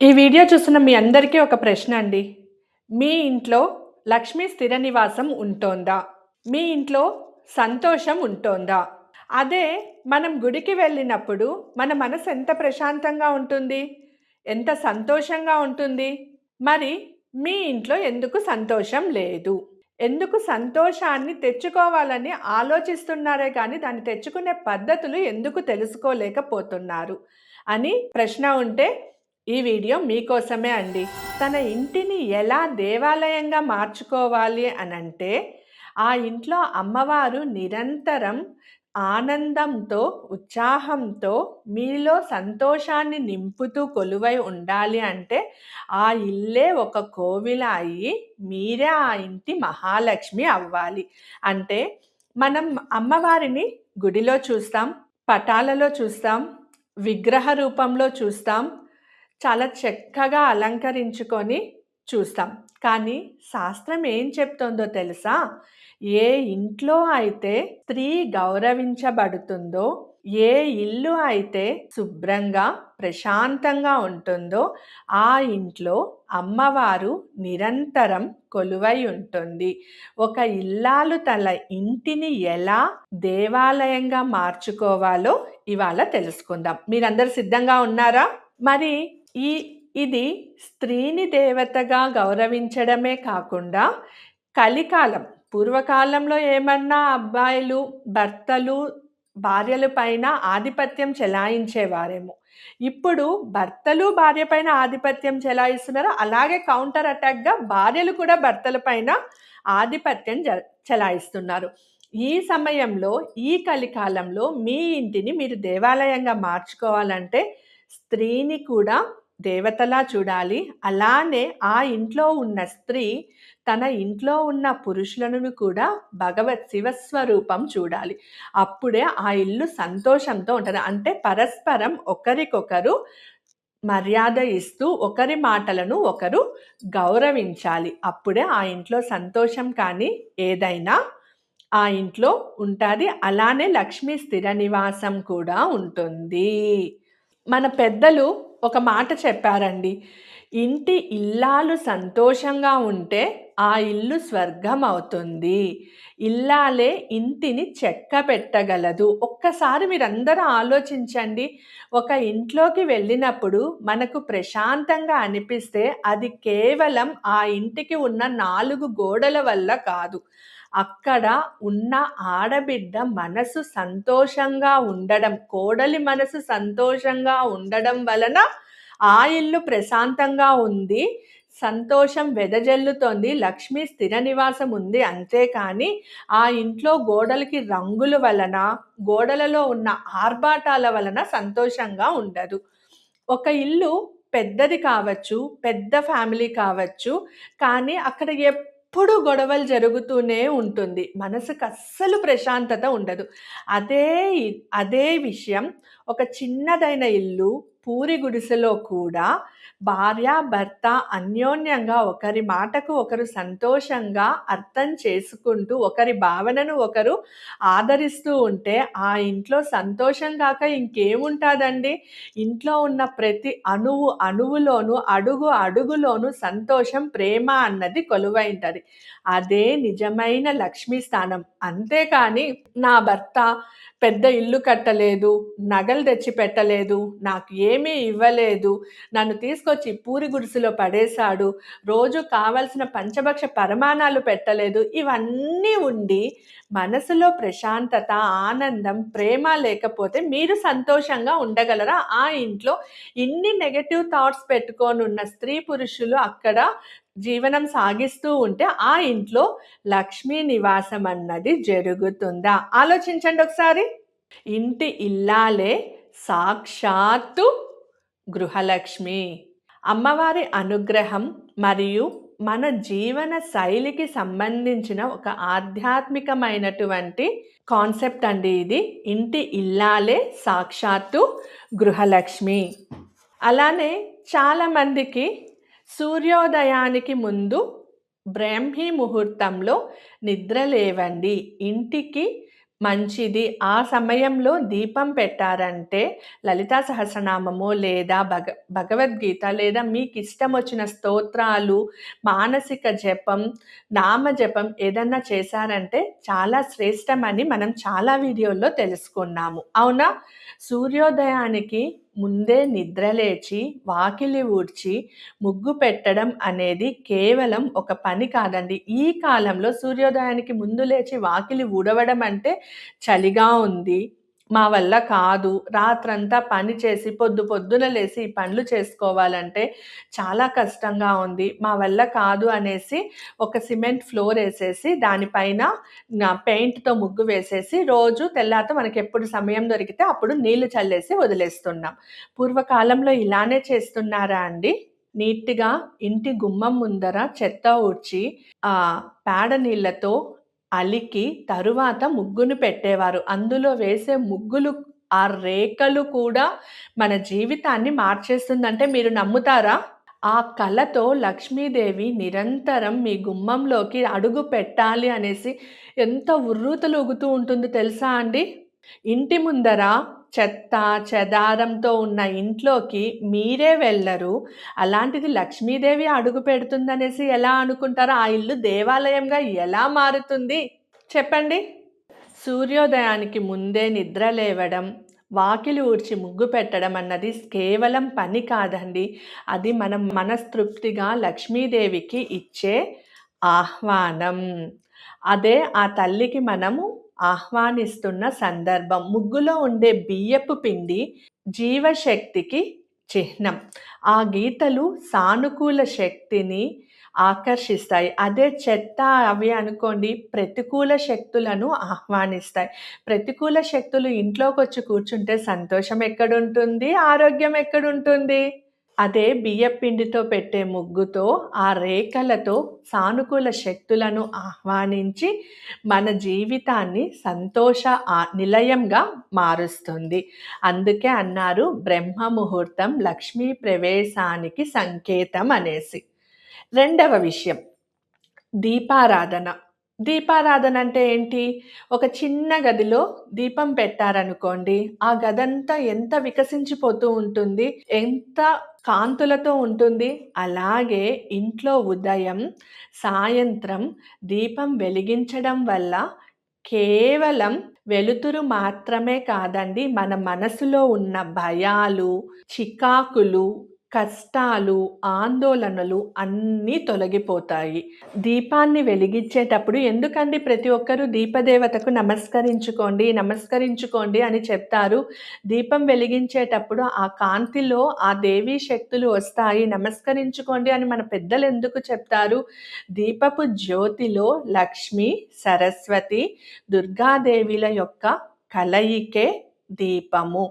ఈ వీడియో చూస్తున్న మీ అందరికీ ఒక ప్రశ్న అండి. మీ ఇంట్లో లక్ష్మి స్థిర నివాసం ఉంటోందా? మీ ఇంట్లో సంతోషం ఉంటోందా? అదే మనం గుడికి వెళ్ళినప్పుడు మన మనసు ఎంత ప్రశాంతంగా ఉంటుంది? ఎంత సంతోషంగా ఉంటుంది? మరి మీ ఇంట్లో ఎందుకు సంతోషం లేదు? ఎందుకు సంతోషాన్ని తెచ్చుకోవాలని ఆలోచిస్తున్నారే కానీ దాన్ని తెచ్చుకునే పద్ధతులు ఎందుకు తెలుసుకోలేకపోతున్నారు? అని ప్రశ్న ఉంటే ఈ వీడియో మీకోసమే అండి. తన ఇంటిని ఎలా దేవాలయంగా మార్చుకోవాలి అనంటే, ఆ ఇంట్లో అమ్మవారు నిరంతరం ఆనందంతో, ఉత్సాహంతో మీలో సంతోషాన్ని నింపుతూ కొలువై ఉండాలి అంటే, ఆ ఇల్లే ఒక కోవిల అయ్యి, మీరే ఆ ఇంటి మహాలక్ష్మి అవ్వాలి. అంటే మనం అమ్మవారిని గుడిలో చూస్తాం, పటాలలో చూస్తాం, విగ్రహ రూపంలో చూస్తాం. చాలా చక్కగా అలంకరించుకొని చూస్తాం. కానీ శాస్త్రం ఏం చెప్తోందో తెలుసా? ఏ ఇంట్లో అయితే స్త్రీ గౌరవించబడుతుందో, ఏ ఇల్లు అయితే శుభ్రంగా, ప్రశాంతంగా ఉంటుందో, ఆ ఇంట్లో అమ్మవారు నిరంతరం కొలువై ఉంటుంది. ఒక ఇల్లాలు తన ఇంటిని ఎలా దేవాలయంగా మార్చుకోవాలో ఇవాళ తెలుసుకుందాం. మీరందరూ సిద్ధంగా ఉన్నారా? మరి ఈ ఇది స్త్రీని దేవతగా గౌరవించడమే కాకుండా కలికాలం పూర్వకాలంలో ఏమన్నా అబ్బాయిలు భర్తలు భార్యల పైన ఆధిపత్యం చెలాయించేవారేమో. ఇప్పుడు భర్తలు భార్య పైన ఆధిపత్యం చెలాయిస్తున్నారు. అలాగే కౌంటర్ అటాక్‌గా భార్యలు కూడా భర్తల పైన ఆధిపత్యం చెలాయిస్తున్నారు. ఈ సమయంలో ఈ కలికాలంలో మీ ఇంటిని మీరు దేవాలయంగా మార్చుకోవాలంటే స్త్రీని కూడా దేవతలా చూడాలి. అలానే ఆ ఇంట్లో ఉన్న స్త్రీ తన ఇంట్లో ఉన్న పురుషులను కూడా భగవత్ శివస్వరూపం చూడాలి. అప్పుడే ఆ ఇల్లు సంతోషంతో ఉంటది. అంటే పరస్పరం ఒకరికొకరు మర్యాద ఇస్తూ ఒకరి మాటలను ఒకరు గౌరవించాలి. అప్పుడే ఆ ఇంట్లో సంతోషం కానీ ఏదైనా ఆ ఇంట్లో ఉంటాది. అలానే లక్ష్మీ స్థిర నివాసం కూడా ఉంటుంది. మన పెద్దలు ఒక మాట చెప్పారండి. ఇంటి ఇల్లాలు సంతోషంగా ఉంటే ఆ ఇల్లు స్వర్గం అవుతుంది. ఇల్లాలే ఇంటిని చక్కబెట్టగలదు. ఒక్కసారి మీరందరూ ఆలోచించండి. ఒక ఇంట్లోకి వెళ్ళినప్పుడు మనకు ప్రశాంతంగా అనిపిస్తే అది కేవలం ఆ ఇంటికి ఉన్న 4 గోడల వల్ల కాదు. అక్కడ ఉన్న ఆడబిడ్డ మనసు సంతోషంగా ఉండడం, కోడలి మనసు సంతోషంగా ఉండడం వలన ఆ ఇల్లు ప్రశాంతంగా ఉంది. సంతోషం వెదజల్లుతోంది. లక్ష్మి స్థిర నివాసం ఉంది. అంతేకాని ఆ ఇంట్లో గోడలకి రంగుల వలన, గోడలలో ఉన్న ఆర్భాటాల వలన సంతోషంగా ఉండదు. ఒక ఇల్లు పెద్దది కావచ్చు, పెద్ద ఫ్యామిలీ కావచ్చు, కానీ అక్కడ ఎప్పుడు గొడవలు జరుగుతూనే ఉంటుంది. మనసుకు అస్సలు ప్రశాంతత ఉండదు. అదే అదే విషయం ఒక చిన్నదైన ఇల్లు, పూరి గుడిసెలో కూడా భార్య, భర్త అన్యోన్యంగా ఒకరి మాటకు ఒకరు సంతోషంగా అర్థం చేసుకుంటూ, ఒకరి భావనను ఒకరు ఆదరిస్తూ ఉంటే ఆ ఇంట్లో సంతోషం కాక ఇంకేముంటాదండి? ఇంట్లో ఉన్న ప్రతి అణువు అణువులోనూ, అడుగు అడుగులోనూ సంతోషం, ప్రేమ అన్నది కొలువైంటది. అదే నిజమైన లక్ష్మీ స్థానం. అంతేకాని నా భర్త పెద్ద ఇల్లు కట్టలేదు, నగలు తెచ్చి పెట్టలేదు, నాకు ఏమీ ఇవ్వలేదు, నన్ను తీసుకొచ్చి పూరి గుడిసెలో పడేశాడు, రోజు కావాల్సిన పంచభక్ష పరమాణాలు పెట్టలేదు, ఇవన్నీ ఉండి మనసులో ప్రశాంతత, ఆనందం, ప్రేమ లేకపోతే మీరు సంతోషంగా ఉండగలరా? ఆ ఇంట్లో ఇన్ని నెగెటివ్ థాట్స్ పెట్టుకొనున్న స్త్రీ పురుషులు అక్కడ జీవనం సాగిస్తూ ఉంటే ఆ ఇంట్లో లక్ష్మీ నివాసం అన్నది జరుగుతుందా? ఆలోచించండి ఒకసారి. ఇంటి ఇల్లాలే సాక్షాత్తు గృహలక్ష్మి. అమ్మవారి అనుగ్రహం మరియు మన జీవన శైలికి సంబంధించిన ఒక ఆధ్యాత్మికమైనటువంటి కాన్సెప్ట్ అండి ఇది. ఇంటి ఇల్లాలే సాక్షాత్తు గృహలక్ష్మి. అలానే చాలామందికి సూర్యోదయానికి ముందు బ్రాహ్మీ ముహూర్తంలో నిద్ర లేవండి. ఇంటికి మంచిది. ఆ సమయంలో దీపం పెట్టారంటే లలితా సహస్రనామమో లేదా భగవద్గీత లేదా మీకిష్టమొచ్చిన స్తోత్రాలు, మానసిక జపం, నామ జపం ఏదన్నా చేశారంటే చాలా శ్రేష్టమని మనం చాలా వీడియోల్లో తెలుసుకున్నాము. అవునా? సూర్యోదయానికి ముందే నిద్రలేచి, వాకిలి ఊడ్చి, ముగ్గు పెట్టడం అనేది కేవలం ఒక పని కాదండి. ఈ కాలంలో సూర్యోదయానికి ముందు లేచి వాకిలి ఊడవడం అంటే చలిగా ఉంది, మా వల్ల కాదు, రాత్రంతా పని చేసి పొద్దున లేసి ఈ పనులు చేసుకోవాలంటే చాలా కష్టంగా ఉంది, మా వల్ల కాదు అనేసి ఒక సిమెంట్ ఫ్లోర్ ఏసేసి దానిపైన పెయింట్‌తో ముగ్గు వేసేసి రోజు తెల్లారితే మనకెప్పుడు సమయం దొరికితే అప్పుడు నీళ్లు చల్లేసి వదిలేస్తున్నాం. పూర్వకాలంలో ఇలానే చేస్తున్నారా అండి? నీట్‌గా ఇంటి గుమ్మం ముందర చెత్త ఊడ్చి పేడ నీళ్ళతో అలికి తరువాత ముగ్గును పెట్టేవారు. అందులో వేసే ముగ్గులు, ఆ రేఖలు కూడా మన జీవితాన్ని మార్చేస్తుందంటే మీరు నమ్ముతారా? ఆ కళతో లక్ష్మీదేవి నిరంతరం మీ గుమ్మంలోకి అడుగు పెట్టాలి అనేసి ఎంత ఉర్రూతలూగుతూ ఉంటుందో తెలుసా అండి? ఇంటి ముందర చెత్త, చెదారంతో ఉన్న ఇంట్లోకి మీరే వెళ్ళరు. అలాంటిది లక్ష్మీదేవి అడుగు పెడుతుందనేసి ఎలా అనుకుంటారో? ఆ ఇల్లు దేవాలయంగా ఎలా మారుతుంది? చెప్పండి. సూర్యోదయానికి ముందే నిద్ర లేవడం, వాకిలి ఊడ్చి ముగ్గు పెట్టడం అన్నది కేవలం పని కాదండి. అది మనం మనస్తృప్తిగా లక్ష్మీదేవికి ఇచ్చే ఆహ్వానం. అదే ఆ తల్లికి మనము ఆహ్వానిస్తున్న సందర్భం. ముగ్గులో ఉండే బియ్యపు పిండి జీవశక్తికి చిహ్నం. ఆ గీతలు సానుకూల శక్తిని ఆకర్షిస్తాయి. అదే చెత్త అవి అనుకోండి ప్రతికూల శక్తులను ఆహ్వానిస్తాయి. ప్రతికూల శక్తులు ఇంట్లోకొచ్చి కూర్చుంటే సంతోషం ఎక్కడుంటుంది? ఆరోగ్యం ఎక్కడుంటుంది? అదే బియ్యపిండితో పెట్టే ముగ్గుతో, ఆ రేఖలతో సానుకూల శక్తులను ఆహ్వానించి మన జీవితాన్ని సంతోష నిలయంగా మారుస్తుంది. అందుకే అన్నారు బ్రహ్మ ముహూర్తం లక్ష్మీ ప్రవేశానికి సంకేతం అనేసి. రెండవ విషయం దీపారాధన. దీపారాధన అంటే ఏంటి? ఒక చిన్న గదిలో దీపం పెట్టారనుకోండి, ఆ గదంతా ఎంత వికసించిపోతూ ఉంటుంది, ఎంత కాంతులతో ఉంటుంది. అలాగే ఇంట్లో ఉదయం, సాయంత్రం దీపం వెలిగించడం వల్ల కేవలం వెలుతురు మాత్రమే కాదండి, మన మనసులో ఉన్న భయాలు, చికాకులు, కష్టాలు, ఆందోళనలు అన్నీ తొలగిపోతాయి. దీపాన్ని వెలిగించేటప్పుడు ఎందుకండి ప్రతి ఒక్కరు దీపదేవతకు నమస్కరించుకోండి అని చెప్తారు. దీపం వెలిగించేటప్పుడు ఆ కాంతిలో ఆ దేవీ శక్తులు వస్తాయి, నమస్కరించుకోండి అని మన పెద్దలు ఎందుకు చెప్తారు? దీపపు జ్యోతిలో లక్ష్మి, సరస్వతి, దుర్గాదేవిల యొక్క కలయికే దీపము.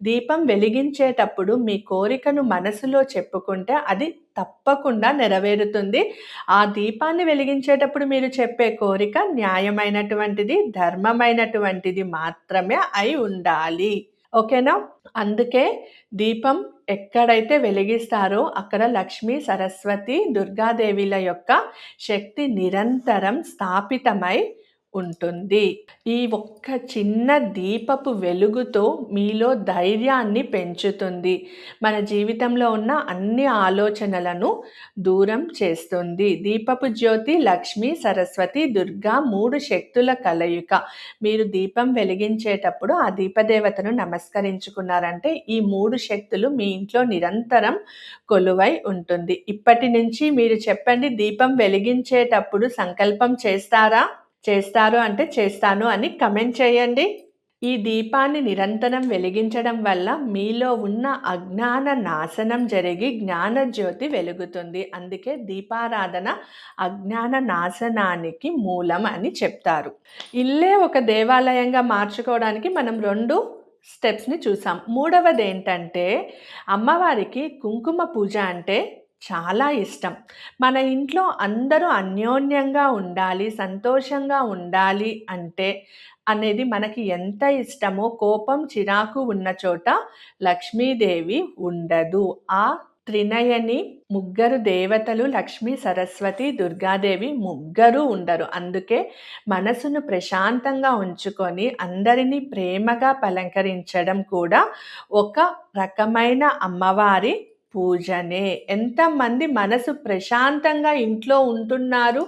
దీపం వెలిగించేటప్పుడు మీ కోరికను మనసులో చెప్పుకుంటే అది తప్పకుండా నెరవేరుతుంది. ఆ దీపాన్ని వెలిగించేటప్పుడు మీరు చెప్పే కోరిక న్యాయమైనటువంటిది, ధర్మమైనటువంటిది మాత్రమే అయి ఉండాలి. ఓకేనా? అందుకే దీపం ఎక్కడైతే వెలిగిస్తారో అక్కడ లక్ష్మీ, సరస్వతి, దుర్గాదేవిల యొక్క శక్తి నిరంతరం స్థాపితమై ఉంటుంది. ఈ ఒక్క చిన్న దీపపు వెలుగుతో మీలో ధైర్యాన్ని పెంచుతుంది. మన జీవితంలో ఉన్న అన్ని ఆలోచనలను దూరం చేస్తుంది. దీపపు జ్యోతి లక్ష్మి, సరస్వతి, దుర్గా 3 శక్తుల కలయిక. మీరు దీపం వెలిగించేటప్పుడు ఆ దీపదేవతను నమస్కరించుకున్నారంటే ఈ 3 శక్తులు మీ ఇంట్లో నిరంతరం కొలువై ఉంటుంది. ఇప్పటి నుంచి మీరు చెప్పండి, దీపం వెలిగించేటప్పుడు సంకల్పం చేస్తారా? చేస్తారు అంటే చేస్తాను అని కమెంట్ చేయండి. ఈ దీపాన్ని నిరంతరం వెలిగించడం వల్ల మీలో ఉన్న అజ్ఞాన నాశనం జరిగి జ్ఞానజ్యోతి వెలుగుతుంది. అందుకే దీపారాధన అజ్ఞాన నాశనానికి మూలం అని చెప్తారు. ఇల్లే ఒక దేవాలయంగా మార్చుకోవడానికి మనం 2 స్టెప్స్ని చూసాం. మూడవది ఏంటంటే అమ్మవారికి కుంకుమ పూజ అంటే చాలా ఇష్టం. మన ఇంట్లో అందరూ అన్యోన్యంగా ఉండాలి, సంతోషంగా ఉండాలి అంటే అనేది మనకి ఎంత ఇష్టమో, కోపం, చిరాకు ఉన్న చోట లక్ష్మీదేవి ఉండదు. ఆ త్రినయని, ముగ్గురు దేవతలు లక్ష్మీ, సరస్వతి, దుర్గాదేవి ముగ్గురు ఉండరు. అందుకే మనసును ప్రశాంతంగా ఉంచుకొని అందరినీ ప్రేమగా పలంకరించడం కూడా ఒక రకమైన అమ్మవారి పూజనే. ఎంతమంది మనసు ప్రశాంతంగా ఇంట్లో ఉంటున్నారు,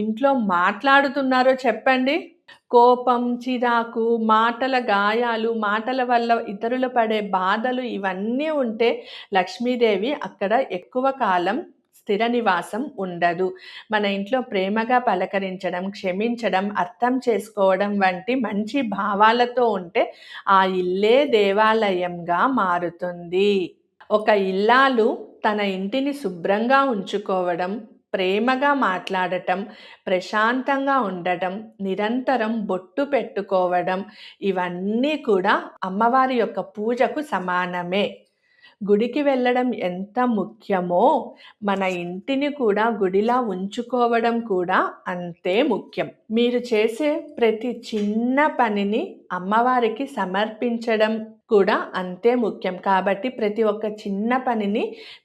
ఇంట్లో మాట్లాడుతున్నారో చెప్పండి. కోపం, చిరాకు, మాటల గాయాలు, మాటల వల్ల ఇతరులు పడే బాధలు ఇవన్నీ ఉంటే లక్ష్మీదేవి అక్కడ ఎక్కువ కాలం స్థిర నివాసం ఉండదు. మన ఇంట్లో ప్రేమగా పలకరించడం, క్షమించడం, అర్థం చేసుకోవడం వంటి మంచి భావాలతో ఉంటే ఆ ఇల్లే దేవాలయంగా మారుతుంది. ఒక ఇల్లాలు తన ఇంటిని శుభ్రంగా ఉంచుకోవడం, ప్రేమగా మాట్లాడటం, ప్రశాంతంగా ఉండటం, నిరంతరం బొట్టు పెట్టుకోవడం ఇవన్నీ కూడా అమ్మవారి యొక్క పూజకు సమానమే. గుడికి వెళ్ళడం ఎంత ముఖ్యమో మన ఇంటిని కూడా గుడిలా ఉంచుకోవడం కూడా అంతే ముఖ్యం. మీరు చేసే ప్రతి చిన్న పనిని అమ్మవారికి సమర్పించడం కూడా అంతే ముఖ్యం. కాబట్టి ప్రతి ఒక్క చిన్న పనిని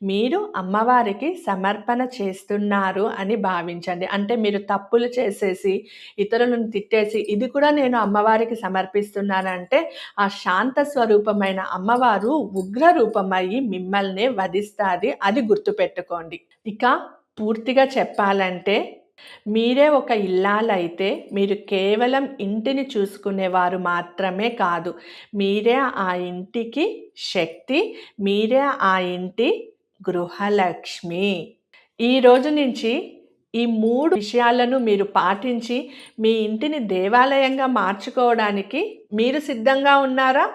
మీరు అమ్మవారికి సమర్పణ చేస్తున్నారు అని భావించండి. అంటే మీరు తప్పులు చేసేసి ఇతరులను తిట్టేసి ఇది కూడా నేను అమ్మవారికి సమర్పిస్తున్నానంటే ఆ శాంత స్వరూపమైన అమ్మవారు ఉగ్ర రూపమయ్యి మిమ్మల్ని వధిస్తాది. అది గుర్తుపెట్టుకోండి. ఇక పూర్తిగా చెప్పాలంటే మీరే ఒక ఇల్లాలైతే మీరు కేవలం ఇంటిని చూసుకునేవారు మాత్రమే కాదు, మీరే ఆ ఇంటికి శక్తి, మీరే ఆ ఇంటి గృహలక్ష్మి. ఈ రోజు నుంచి ఈ 3 విషయాలను మీరు పాటించి మీ ఇంటిని దేవాలయంగా మార్చుకోవడానికి మీరు సిద్ధంగా ఉన్నారా?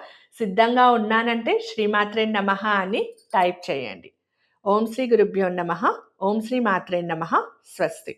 సిద్ధంగా ఉన్నానంటే శ్రీమాత్రే నమః అని టైప్ చేయండి. ఓం శ్రీ గురుభ్యో నమః. ఓం శ్రీ మాత్రే నమః. స్వస్తి.